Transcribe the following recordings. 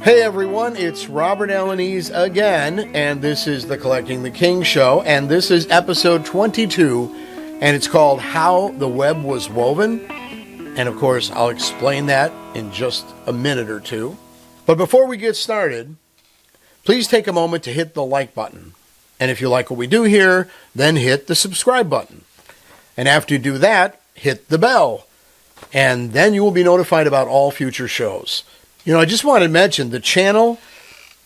Hey everyone, it's Robert Alaniz again, and this is the Collecting the King show, and this is episode 22, and it's called How the Web Was Woven, and of course I'll explain that in just a minute or two. But before we get started, please take a moment to hit the like button, and if you like what we do here, then hit the subscribe button, and after you do that, hit the bell, and then you will be notified about all future shows. You know, I just want to mention the channel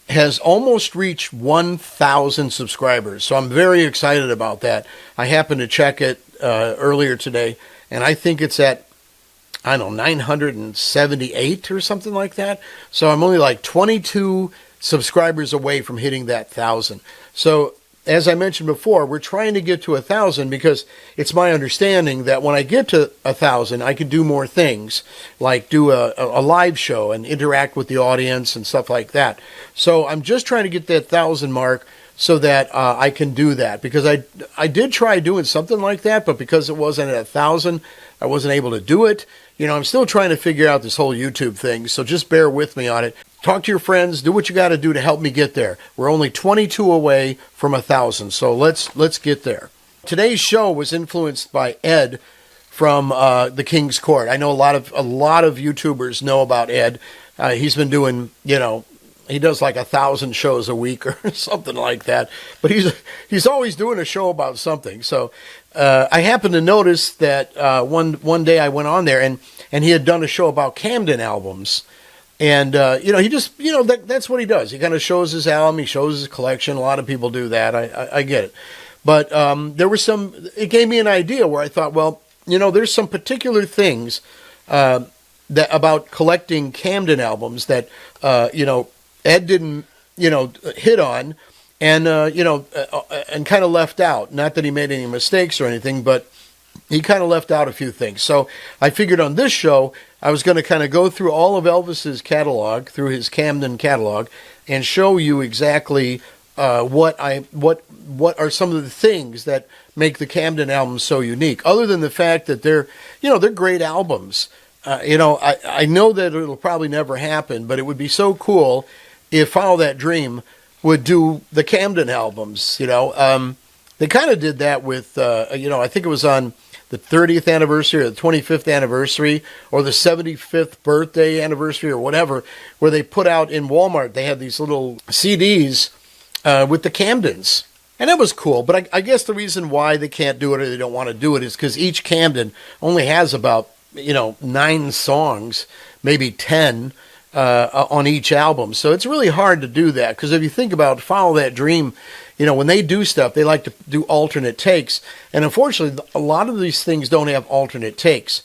has almost reached 1,000 subscribers, so I'm very excited about that. I happened to check it earlier today, and I think it's at, 978 or something like that. So I'm only like 22 subscribers away from hitting that 1,000. So as I mentioned before, we're trying to get to 1,000 because it's my understanding that when I get to 1,000, I can do more things, like do a live show and interact with the audience and stuff like that. So I'm just trying to get that 1,000 mark so that I can do that, because I did try doing something like that, but because it wasn't at 1,000, I wasn't able to do it. You know, I'm still trying to figure out this whole YouTube thing, so just bear with me on it. Talk to your friends, do what you got to do to help me get there. We're only 22 away from 1,000, so let's get there. Today's show was influenced by Ed from the King's Court. I know a lot of YouTubers know about Ed. He's been doing, he does like 1,000 shows a week or something like that. But he's always doing a show about something. So I happened to notice that one day I went on there and he had done a show about Camden albums. And, he just, that's what he does. He kind of shows his album, he shows his collection. A lot of people do that. I get it. But it gave me an idea where I thought, well, there's some particular things that about collecting Camden albums that, Ed didn't, hit on and kind of left out. Not that he made any mistakes or anything, but he kind of left out a few things. So I figured on this show, I was going to kind of go through all of Elvis's catalog, through his Camden catalog, and show you exactly what are some of the things that make the Camden albums so unique. Other than the fact that they're great albums. I know that it'll probably never happen, but it would be so cool if Follow That Dream would do the Camden albums. They kind of did that with, I think it was on the 30th anniversary or the 25th anniversary or the 75th birthday anniversary or whatever, where they put out in Walmart, they had these little CDs with the Camdens. And that was cool, but I guess the reason why they can't do it or they don't want to do it is because each Camden only has about, 9 songs, maybe 10 on each album. So it's really hard to do that, because if you think about Follow That Dream, when they do stuff, they like to do alternate takes. And unfortunately, a lot of these things don't have alternate takes.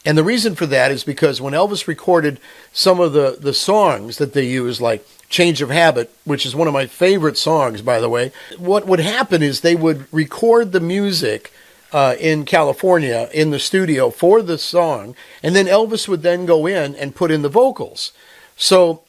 And the reason for that is because when Elvis recorded some of the songs that they use, like Change of Habit, which is one of my favorite songs, by the way, what would happen is they would record the music in California in the studio for the song, and then Elvis would then go in and put in the vocals. So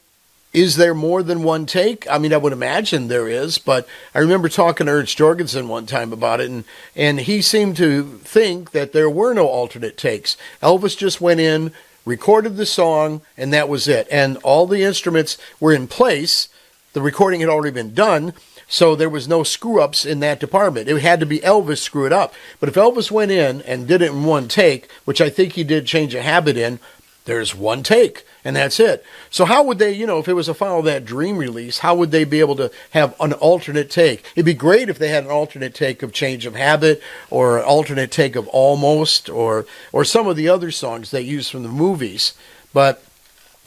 is there more than one take? I mean, I would imagine there is, but I remember talking to Ernst Jorgensen one time about it, and he seemed to think that there were no alternate takes. Elvis just went in, recorded the song, and that was it. And all the instruments were in place. The recording had already been done, so there was no screw-ups in that department. It had to be Elvis screw it up. But if Elvis went in and did it in one take, which I think he did Change a Habit in, there's one take, and that's it. So how would they, if it was a Follow That Dream release, how would they be able to have an alternate take? It'd be great if they had an alternate take of Change of Habit, or an alternate take of Almost, or some of the other songs they use from the movies. But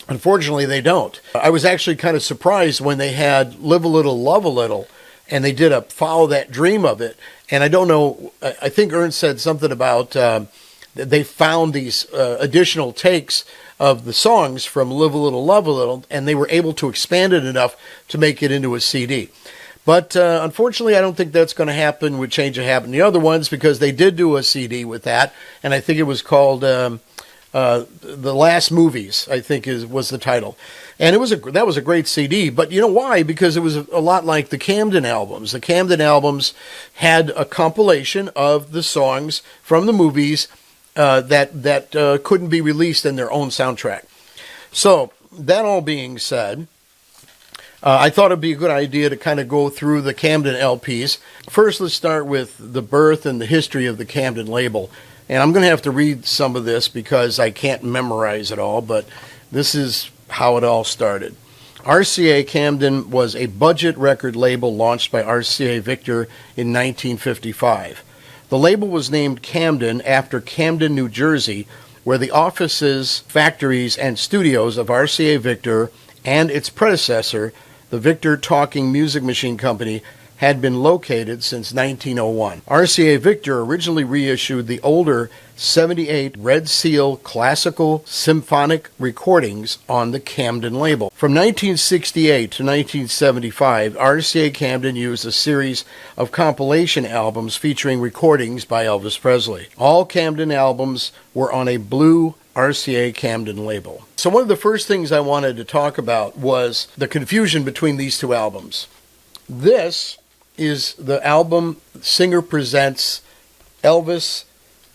unfortunately, they don't. I was actually kind of surprised when they had Live a Little, Love a Little, and they did a Follow That Dream of it. And I don't know, I think Ernst said something about they found these additional takes of the songs from Live a Little, Love a Little, and they were able to expand it enough to make it into a CD. But unfortunately, I don't think that's going to happen with Change of Habit and the other ones, because they did do a CD with that, and I think it was called The Last Movies, I think was the title. And that was a great CD, but you know why? Because it was a lot like the Camden albums. The Camden albums had a compilation of the songs from the movies that couldn't be released in their own soundtrack. So, that all being said, I thought it'd be a good idea to kind of go through the Camden LPs. First, let's start with the birth and the history of the Camden label. And I'm going to have to read some of this because I can't memorize it all, but this is how it all started. RCA Camden was a budget record label launched by RCA Victor in 1955. The label was named Camden after Camden, New Jersey, where the offices, factories, and studios of RCA Victor and its predecessor, the Victor Talking Music Machine Company, had been located since 1901. RCA Victor originally reissued the older 78 Red Seal classical symphonic recordings on the Camden label. From 1968 to 1975, RCA Camden used a series of compilation albums featuring recordings by Elvis Presley. All Camden albums were on a blue RCA Camden label. So one of the first things I wanted to talk about was the confusion between these two albums. This is the album Singer Presents Elvis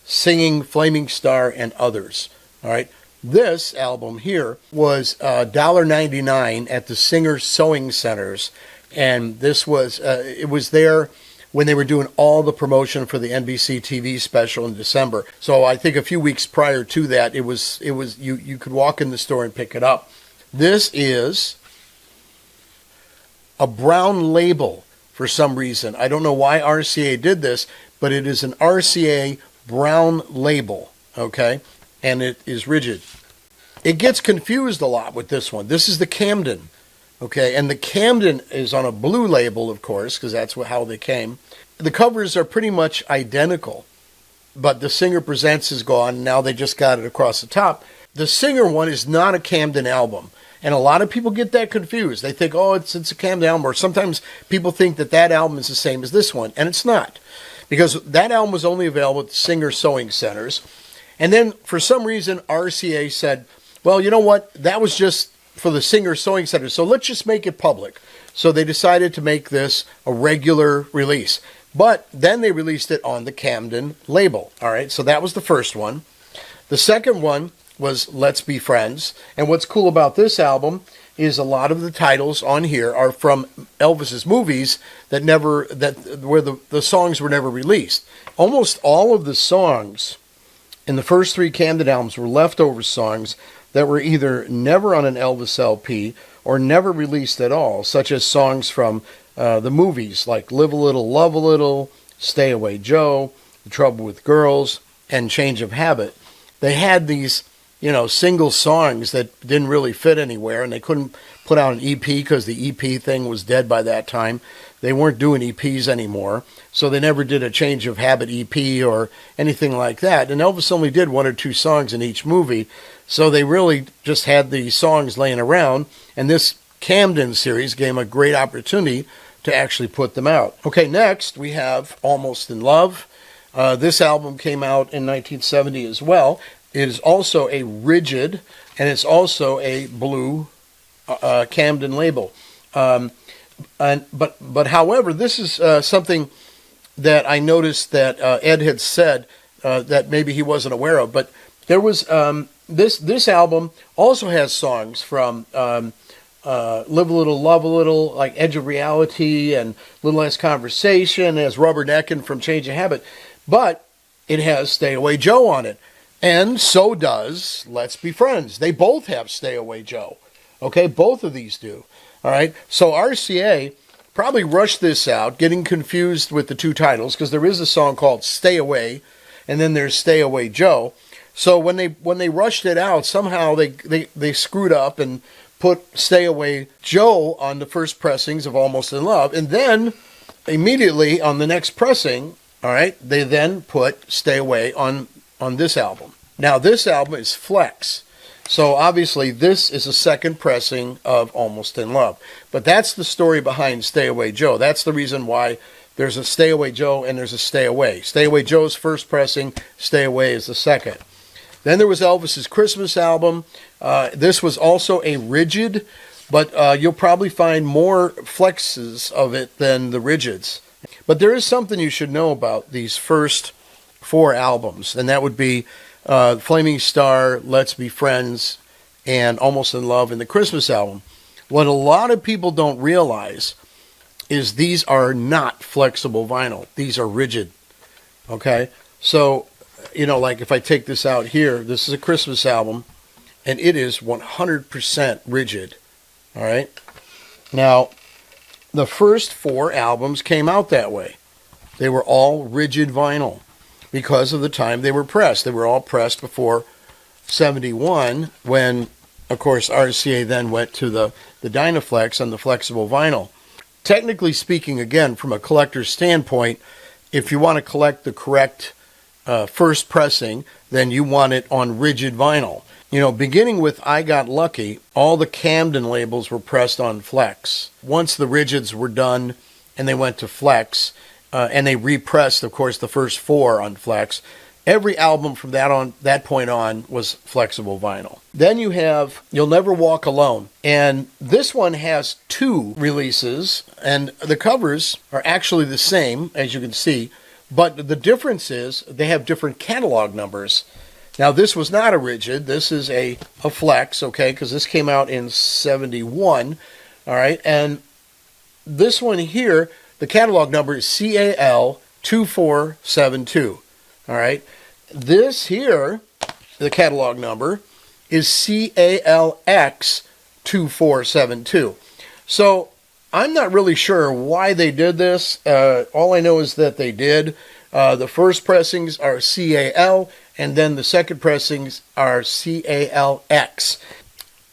singing Flaming Star and Others. All right. This album here was $1.99 at the Singer Sewing Centers, and this was it was there when they were doing all the promotion for the NBC TV special in December. So I think a few weeks prior to that, it was you could walk in the store and pick it up. This is a brown label for some reason. I don't know why RCA did this, but it is an RCA brown label, okay? And it is rigid. It gets confused a lot with this one. This is the Camden, okay? And the Camden is on a blue label, of course, because that's how they came. The covers are pretty much identical, but the Singer Presents is gone. Now they just got it across the top. The Singer one is not a Camden album. And a lot of people get that confused. They think, oh, it's a Camden album. Or sometimes people think that album is the same as this one. And it's not. Because that album was only available at the Singer Sewing Centers. And then, for some reason, RCA said, well, you know what? That was just for the Singer Sewing Centers. So let's just make it public. So they decided to make this a regular release. But then they released it on the Camden label. All right, so that was the first one. The second one was Let's Be Friends. And what's cool about this album is a lot of the titles on here are from Elvis's movies where the songs were never released. Almost all of the songs in the first three Camden albums were leftover songs that were either never on an Elvis LP or never released at all, such as songs from the movies like Live a Little, Love a Little, Stay Away Joe, The Trouble with Girls, and Change of Habit. They had these single songs that didn't really fit anywhere, and they couldn't put out an EP because the EP thing was dead by that time. They weren't doing EPs anymore, so they never did a Change of Habit EP or anything like that. And Elvis only did one or two songs in each movie, so they really just had these songs laying around, and this Camden series gave them a great opportunity to actually put them out. Okay, next we have Almost in Love. This album came out in 1970 as well. It is also a rigid, and it's also a blue Camden label. But however, this is something that I noticed that Ed had said that maybe he wasn't aware of. But there was this album also has songs from Live a Little, Love a Little, like Edge of Reality, and Little Less Conversation. It has Rubber Neckin' from Change of Habit, but it has Stay Away Joe on it. And so does Let's Be Friends. They both have Stay Away Joe. Okay, both of these do. All right, so RCA probably rushed this out, getting confused with the two titles, because there is a song called Stay Away, and then there's Stay Away Joe. So when they rushed it out, somehow they screwed up and put Stay Away Joe on the first pressings of Almost in Love, and then immediately on the next pressing, all right, they then put Stay Away on this album. Now, this album is Flex. So, obviously, this is a second pressing of Almost in Love. But that's the story behind Stay Away Joe. That's the reason why there's a Stay Away Joe and there's a Stay Away. Stay Away Joe's first pressing, Stay Away is the second. Then there was Elvis's Christmas album. This was also a rigid, but you'll probably find more flexes of it than the rigids. But there is something you should know about these first four albums, and that would be Flaming Star, Let's Be Friends, and Almost in Love, and the Christmas album. What a lot of people don't realize is these are not flexible vinyl. These are rigid. Okay? So, like if I take this out here, this is a Christmas album, and it is 100% rigid. All right? Now, the first 4 albums came out that way. They were all rigid vinyl because of the time they were pressed. They were all pressed before 71 when, of course, RCA then went to the Dynaflex and the flexible vinyl. Technically speaking, again, from a collector's standpoint, if you want to collect the correct first pressing, then you want it on rigid vinyl. Beginning with I Got Lucky, all the Camden labels were pressed on flex. Once the rigids were done and they went to flex, and they repressed, of course, the first 4 on flex, every album from that point on was flexible vinyl. Then you have You'll Never Walk Alone. And this one has 2 releases, and the covers are actually the same, as you can see, but the difference is they have different catalog numbers. Now, this was not a rigid. This is a flex, okay, because this came out in 71, all right? And this one here, the catalog number is CAL2472, all right? This here, the catalog number, is CALX2472. So I'm not really sure why they did this. All I know is that they did. The first pressings are CAL, and then the second pressings are CALX.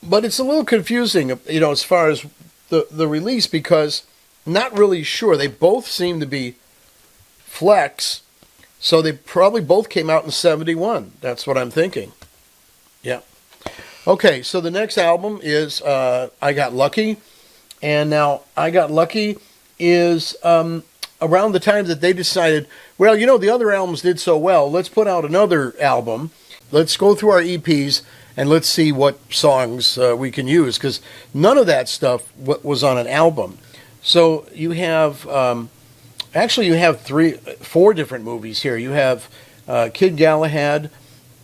But it's a little confusing, as far as the release, because I'm not really sure. They both seem to be flex, so they probably both came out in 71. That's what I'm thinking. Yeah. Okay, so the next album is I Got Lucky. And now I Got Lucky is around the time that they decided, well, the other albums did so well. Let's put out another album. Let's go through our EPs and let's see what songs we can use, because none of that stuff was on an album. So you have, you have 4 different movies here. You have Kid Galahad.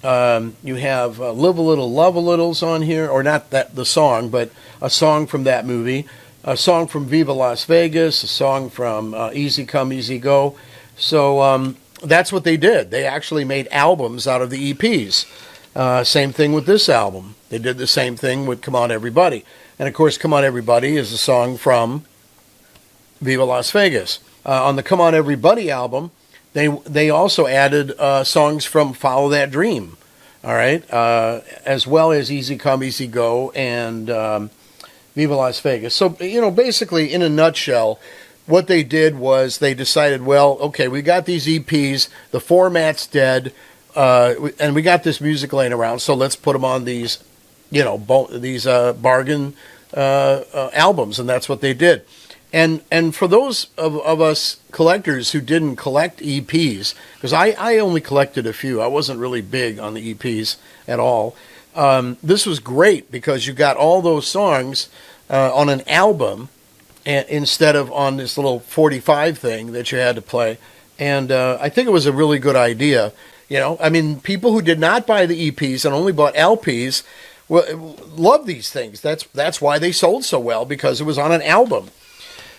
You have Live a Little, Love a Little's on here, or not the song, but a song from that movie. A song from Viva Las Vegas, a song from Easy Come, Easy Go. So that's what they did. They actually made albums out of the EPs. Same thing with this album. They did the same thing with Come On Everybody. And, of course, Come On Everybody is a song from Viva Las Vegas. On the Come On Everybody album, they also added songs from Follow That Dream, all right, as well as Easy Come, Easy Go, and Viva Las Vegas. So, basically, in a nutshell, what they did was they decided, well, okay, we got these EPs, the format's dead, and we got this music laying around, so let's put them on these, these bargain albums, and that's what they did. And for those of us collectors who didn't collect EPs, because I only collected a few, I wasn't really big on the EPs at all. This was great because you got all those songs on an album instead of on this little 45 thing that you had to play. And I think it was a really good idea. People who did not buy the EPs and only bought LPs love these things. That's why they sold so well, because it was on an album.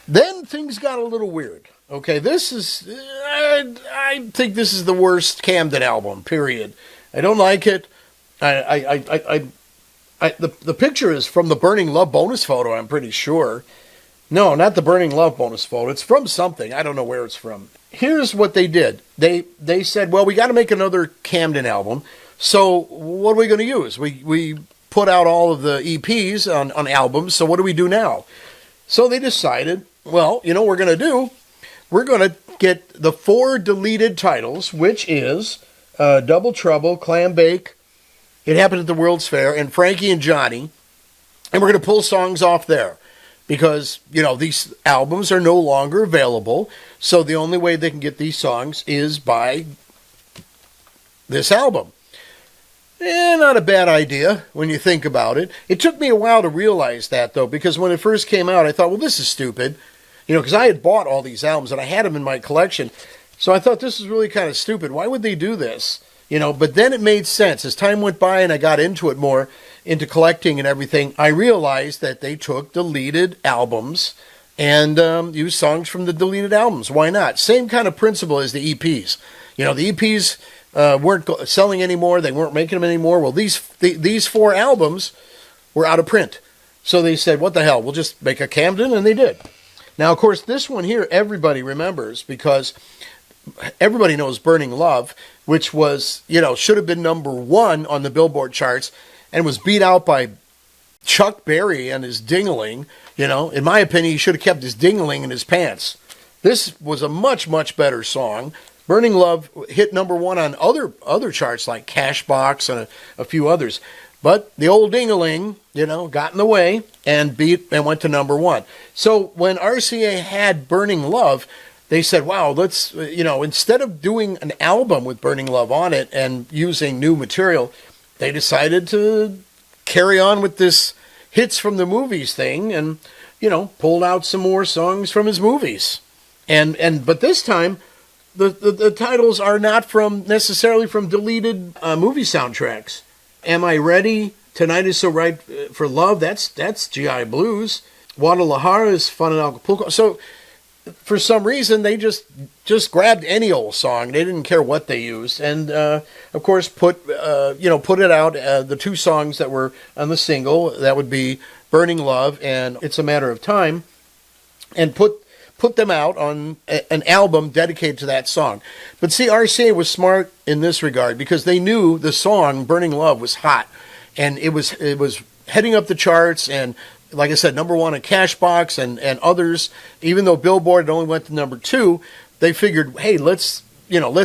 Then things got a little weird. Okay, this is, I think this is the worst Camden album, period. I don't like it. The picture is from the Burning Love bonus photo, I'm pretty sure. No, not the Burning Love bonus photo. It's from something. I don't know where it's from. Here's what they did. They said, well, we got to make another Camden album. So what are we going to use? We put out all of the EPs on albums, so what do we do now? So they decided, well, what we're going to do? We're going to get the 4 deleted titles, which is Double Trouble, Clam Bake, It Happened at the World's Fair, and Frankie and Johnny, and we're going to pull songs off there because, these albums are no longer available, so the only way they can get these songs is by this album. Not a bad idea when you think about it. It took me a while to realize that, though, because when it first came out, I thought, well, this is stupid. Because I had bought all these albums and I had them in my collection. So I thought this is really kind of stupid. Why would they do this? But then it made sense. As time went by and I got into it more, into collecting and everything, I realized that they took deleted albums and used songs from the deleted albums. Why not? Same kind of principle as the EPs. The EPs weren't selling anymore. They weren't making them anymore. Well, these 4 albums were out of print. So they said, what the hell? We'll just make a Camden, and they did. Now, of course, this one here, everybody remembers because everybody knows Burning Love, which was, should have been number 1 on the Billboard charts and was beat out by Chuck Berry and his Ding-a-ling. In my opinion, he should have kept his Ding-a-ling in his pants. This was a much, much better song. Burning Love hit number 1 on other charts like Cashbox and a few others. But the old Ding-a-ling, got in the way and went to number 1. So when RCA had Burning Love, they said, wow, let's, instead of doing an album with Burning Love on it and using new material, they decided to carry on with this hits from the movies thing and, pulled out some more songs from his movies. But this time, the titles are not necessarily from deleted movie soundtracks. Am I Ready? Tonight Is So Right for Love. That's GI Blues. Guadalajara is Fun in Acapulco. So for some reason, they just grabbed any old song. They didn't care what they used. And, of course, put it out, the 2 songs that were on the single. That would be Burning Love and It's a Matter of Time. And put them out on an album dedicated to that song. But see, RCA was smart in this regard because they knew the song Burning Love was hot. And it was heading up the charts and, like I said, number 1 in Cashbox and others. Even though Billboard only went to number 2, they figured, hey, let's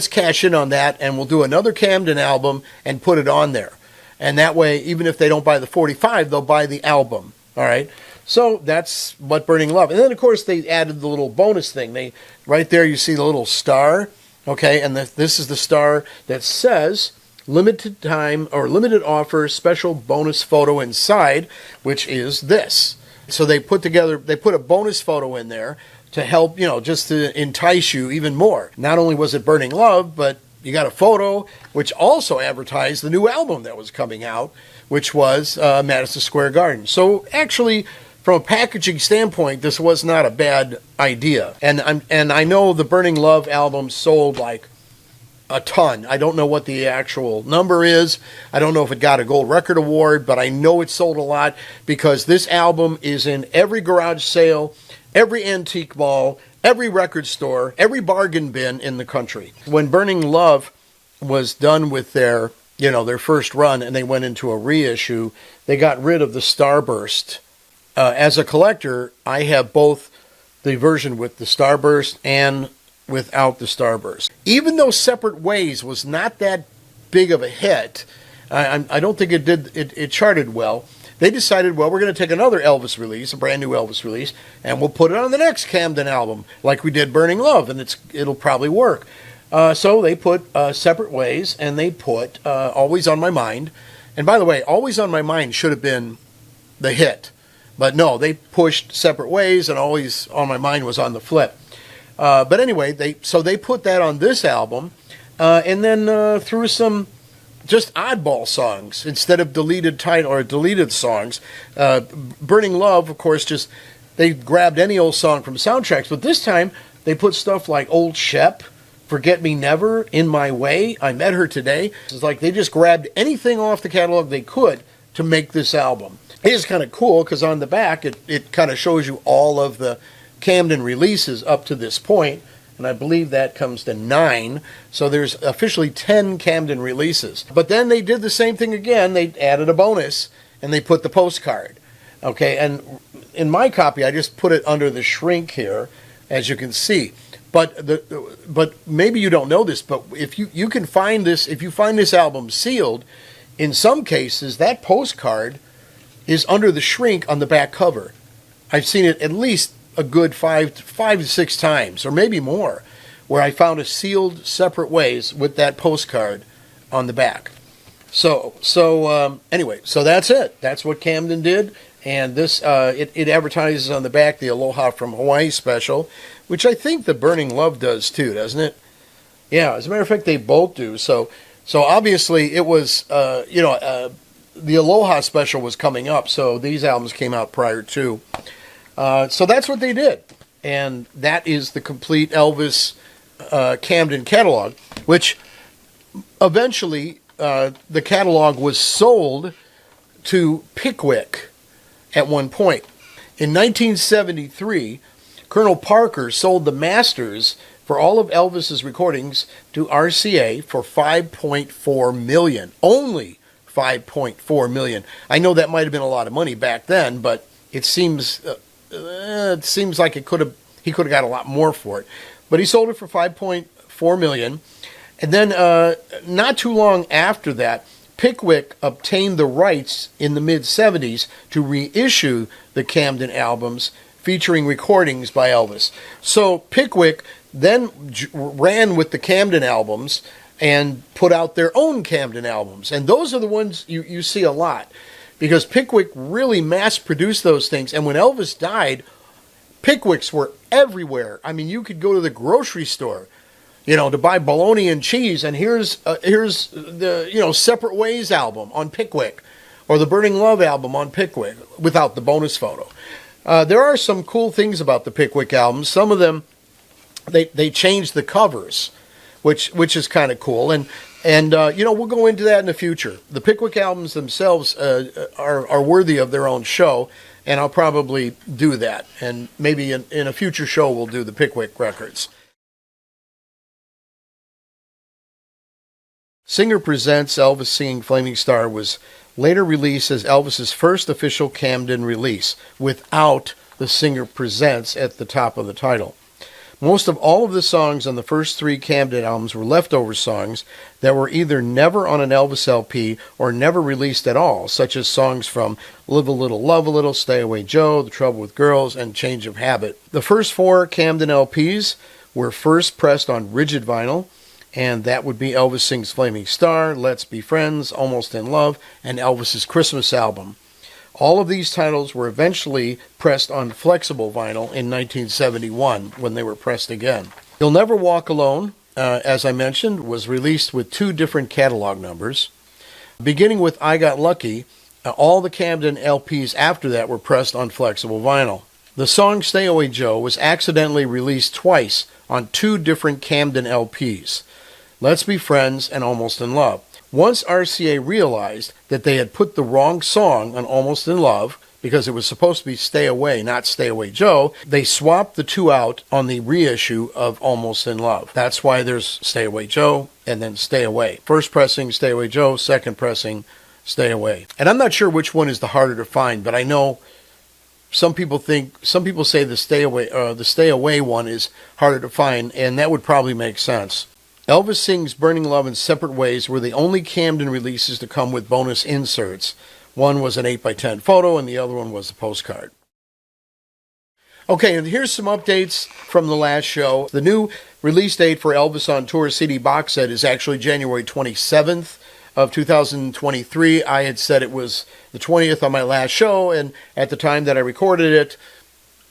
cash in on that and we'll do another Camden album and put it on there. And that way, even if they don't buy the 45, they'll buy the album. All right. So that's what Burning Love. And then, of course, they added the little bonus thing. Right there, you see the little star. Okay. And this is the star that says limited time or limited offer special bonus photo inside, which is this. So they put a bonus photo in there to help, just to entice you even more. Not only was it Burning Love, but you got a photo which also advertised the new album that was coming out, which was Madison Square Garden. So actually, from a packaging standpoint, this was not a bad idea. And I know the Burning Love album sold like a ton. I don't know what the actual number is. I don't know if it got a gold record award, but I know it sold a lot because this album is in every garage sale, every antique mall, every record store, every bargain bin in the country. When Burning Love was done with their first run and they went into a reissue, they got rid of the Starburst. As a collector, I have both the version with the Starburst and without the Starburst. Even though Separate Ways was not that big of a hit, I don't think it charted well. They decided, well, we're going to take another Elvis release, a brand new Elvis release, and we'll put it on the next Camden album, like we did Burning Love, and it'll probably work. So they put Separate Ways, and they put Always on My Mind. And by the way, Always on My Mind should have been the hit. But no, they pushed Separate Ways, and Always on My Mind was on the flip. But anyway, they put that on this album, and then threw some just oddball songs instead of deleted songs. Burning Love, of course, they grabbed any old song from soundtracks, but this time they put stuff like Old Shep, Forget Me Never, In My Way, I Met Her Today. It's like they just grabbed anything off the catalog they could to make this album. It is kind of cool because on the back it kind of shows you all of the Camden releases up to this point, and I believe that comes to 9. So there's officially 10 Camden releases. But then they did the same thing again. They added a bonus, and they put the postcard. Okay, and in my copy, I just put it under the shrink here, as you can see. But maybe you don't know this, but if you can find this, if you find this album sealed, in some cases that postcard is under the shrink on the back cover. I've seen it at least a good 5 to 6 times, or maybe more, where I found a sealed Separate Ways with that postcard on the back. So anyway, so that's it. That's what Camden did, and this it advertises on the back the Aloha from Hawaii special, which I think the Burning Love does too, doesn't it? Yeah, as a matter of fact, they both do. So obviously it was the Aloha special was coming up, so these albums came out prior to. So that's what they did. And that is the complete Elvis Camden catalog, which eventually the catalog was sold to Pickwick at one point. In 1973, Colonel Parker sold the masters for all of Elvis's recordings to RCA for $5.4 million. Only $5.4 million. I know that might have been a lot of money back then, but it seems like he could have got a lot more for it. But he sold it for $5.4 million. And then not too long after that, Pickwick obtained the rights in the mid-'70s to reissue the Camden albums featuring recordings by Elvis. So Pickwick then ran with the Camden albums and put out their own Camden albums. And those are the ones you see a lot, because Pickwick really mass-produced those things. And when Elvis died, Pickwicks were everywhere. I mean, you could go to the grocery store, to buy bologna and cheese, and here's the Separate Ways album on Pickwick, or the Burning Love album on Pickwick, without the bonus photo. There are some cool things about the Pickwick albums. Some of them, they changed the covers, which is kind of cool, and we'll go into that in the future. The Pickwick albums themselves are worthy of their own show, and I'll probably do that, and maybe in a future show we'll do the Pickwick records. Singer Presents Elvis Singing Flaming Star was later released as Elvis's first official Camden release, without the Singer Presents at the top of the title. Most of all of the songs on the first three Camden albums were leftover songs that were either never on an Elvis LP or never released at all, such as songs from Live a Little, Love a Little, Stay Away Joe, The Trouble with Girls, and Change of Habit. The first four Camden LPs were first pressed on rigid vinyl, and that would be Elvis Sings Flaming Star, Let's Be Friends, Almost in Love, and Elvis's Christmas album. All of these titles were eventually pressed on flexible vinyl in 1971 when they were pressed again. You'll Never Walk Alone, as I mentioned, was released with two different catalog numbers. Beginning with I Got Lucky, all the Camden LPs after that were pressed on flexible vinyl. The song Stay Away Joe was accidentally released twice on two different Camden LPs, Let's Be Friends and Almost in Love. Once RCA realized that they had put the wrong song on Almost in Love, because it was supposed to be Stay Away, not Stay Away Joe, they swapped the two out on the reissue of Almost in Love. That's why there's Stay Away Joe and then Stay Away. First pressing, Stay Away Joe. Second pressing, Stay Away. And I'm not sure which one is the harder to find, but I know some people say the Stay Away one is harder to find, and that would probably make sense. Elvis Sings Burning Love in Separate Ways were the only Camden releases to come with bonus inserts. One was an 8x10 photo, and the other one was a postcard. Okay, and here's some updates from the last show. The new release date for Elvis on Tour CD box set is actually January 27th of 2023. I had said it was the 20th on my last show, and at the time that I recorded it,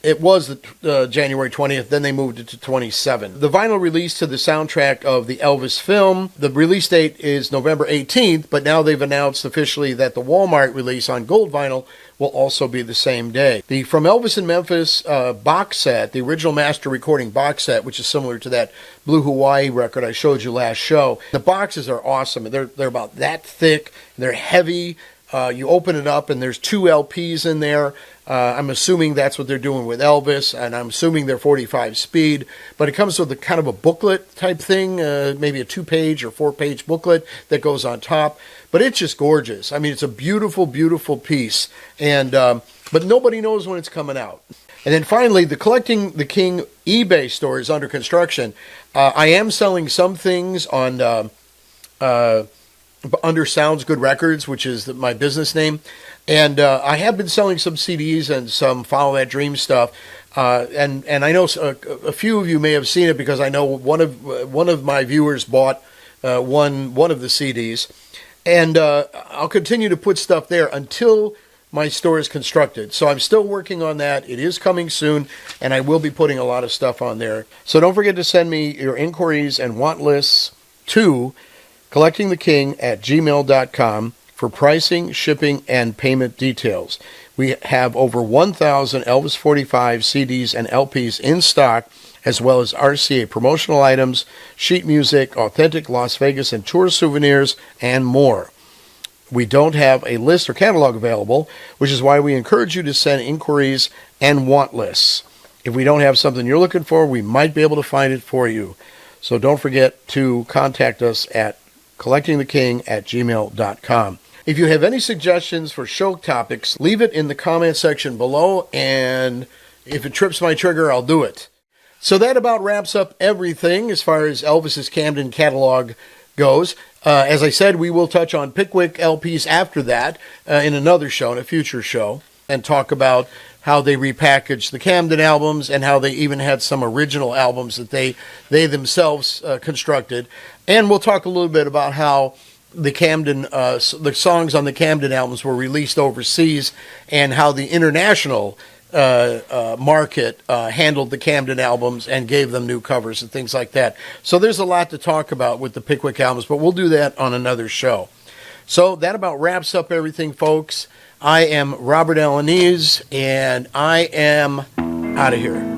it was January 20th, then they moved it to 27. The vinyl release to the soundtrack of the Elvis film, the release date is November 18th, but now they've announced officially that the Walmart release on gold vinyl will also be the same day. The From Elvis in Memphis box set, the original master recording box set, which is similar to that Blue Hawaii record I showed you last show, the boxes are awesome. They're about that thick, they're heavy. You open it up and there's two LPs in there. I'm assuming that's what they're doing with Elvis, and I'm assuming they're 45 speed, but it comes with a kind of a booklet type thing, maybe a 2-page or 4-page booklet that goes on top, but it's just gorgeous. I mean, it's a beautiful, beautiful piece, and but nobody knows when it's coming out. And then finally, the Collecting the King eBay store is under construction. I am selling some things on under Sounds Good Records, which is my business name, and I have been selling some CDs and some Follow That Dream stuff, and I know a few of you may have seen it, because I know one of my viewers bought one of the CDs, and I'll continue to put stuff there until my store is constructed. So I'm still working on that. It is coming soon, and I will be putting a lot of stuff on there. So don't forget to send me your inquiries and want lists to collectingtheking@gmail.com for pricing, shipping, and payment details. We have over 1,000 Elvis 45 CDs and LPs in stock, as well as RCA promotional items, sheet music, authentic Las Vegas and tour souvenirs, and more. We don't have a list or catalog available, which is why we encourage you to send inquiries and want lists. If we don't have something you're looking for, we might be able to find it for you. So don't forget to contact us at collectingtheking@gmail.com. If you have any suggestions for show topics, leave it in the comment section below, and if it trips my trigger, I'll do it. So that about wraps up everything as far as Elvis's Camden catalog goes. As I said, we will touch on Pickwick LPs after that in another show, in a future show, and talk about how they repackaged the Camden albums and how they even had some original albums that they themselves constructed. And we'll talk a little bit about how the Camden, the songs on the Camden albums were released overseas, and how the international market handled the Camden albums and gave them new covers and things like that. So there's a lot to talk about with the Pickwick albums, but we'll do that on another show. So that about wraps up everything, folks. I am Robert Alaniz, and I am out of here.